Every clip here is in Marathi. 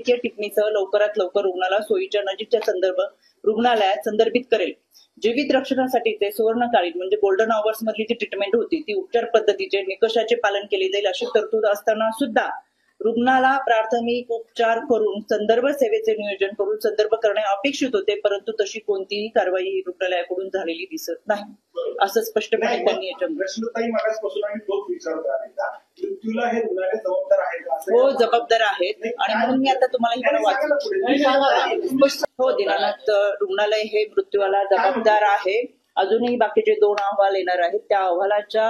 टिप्पणीसह लवकरात लवकर रुग्णाला सोयीच्या नजीकच्या रुग्णालयात संदर्भित करेल. जीवित रक्षणासाठीचे सुवर्णकालीन म्हणजे गोल्डन आवर्स मधली जी ट्रीटमेंट होती ती उपचार पद्धतीचे निकषाचे पालन केले जाईल अशी तरतूद असताना सुद्धा रुग्णाला प्राथमिक उपचार करून संदर्भ सेवेचे नियोजन करून संदर्भ करणे अपेक्षित होते, परंतु तशी कोणतीही कारवाई रुग्णालयाकडून झालेली दिसत नाही असं स्पष्टपणे त्यांनी हो जबाबदार आहेत आणि म्हणून मी आता तुम्हाला हो दिनानाथ रुग्णालय हे मृत्यूला जबाबदार आहे. अजूनही बाकीचे 2 अहवाल येणार आहेत. त्या अहवालाच्या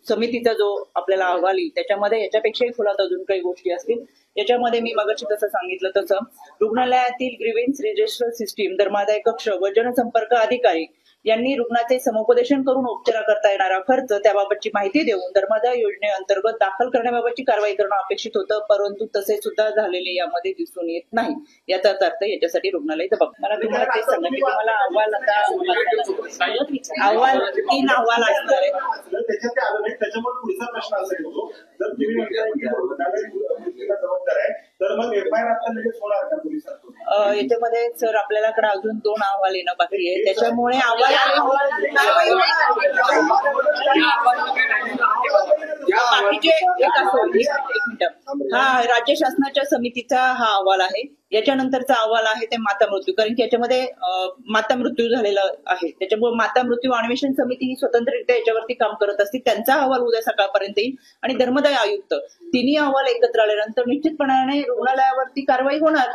समितीचा जो आपल्याला अहवाल येईल त्याच्यामध्ये याच्यापेक्षाही खोलात अजून काही गोष्टी असतील. याच्यामध्ये मी मगाशी तसं सांगितलं तसं रुग्णालयातील ग्रीव्हन्स रजिस्टर सिस्टीम, धर्मादाय कक्ष व जनसंपर्क अधिकारी यांनी रुग्णाचे समुपदेशन करून उपचाराकरता येणारा खर्च त्याबाबतची माहिती देऊन धर्मादाय योजनेअंतर्गत दाखल करण्याबाबतची कारवाई करणं अपेक्षित होतं, परंतु तसे सुद्धा झालेले यामध्ये दिसून येत नाही. याचाच अर्थ याच्यासाठी रुग्णालय जबाबदार. मला तुम्हाला ते सांगा की तुम्हाला अहवाल आता अहवाल 3 अहवाल असणार आहेत. त्याच्यामुळे पुढचा प्रश्न असा येतो, जर तुम्ही जबाबदार आहे तर मग एफआयआर आता लगेच होणार का पोलिसांकडून? याच्यामध्ये सर आपल्याकडे अजून 2 अहवाल येणं बाकी आहे. त्याच्यामुळे हा राज्य शासनाच्या समितीचा हा अहवाल आहे. याच्यानंतरचा अहवाल आहे ते माता मृत्यू, कारण की याच्यामध्ये माता मृत्यू झालेला आहे. त्याच्यामुळे माता मृत्यू अन्वेषण समिती ही स्वतंत्ररित्या याच्यावरती काम करत असते. त्यांचा अहवाल उद्या सकाळपर्यंत येईल आणि धर्मादाय आयुक्त तिन्ही अहवाल एकत्र आल्यानंतर निश्चितपणाने रुग्णालयावरती कारवाई होणार.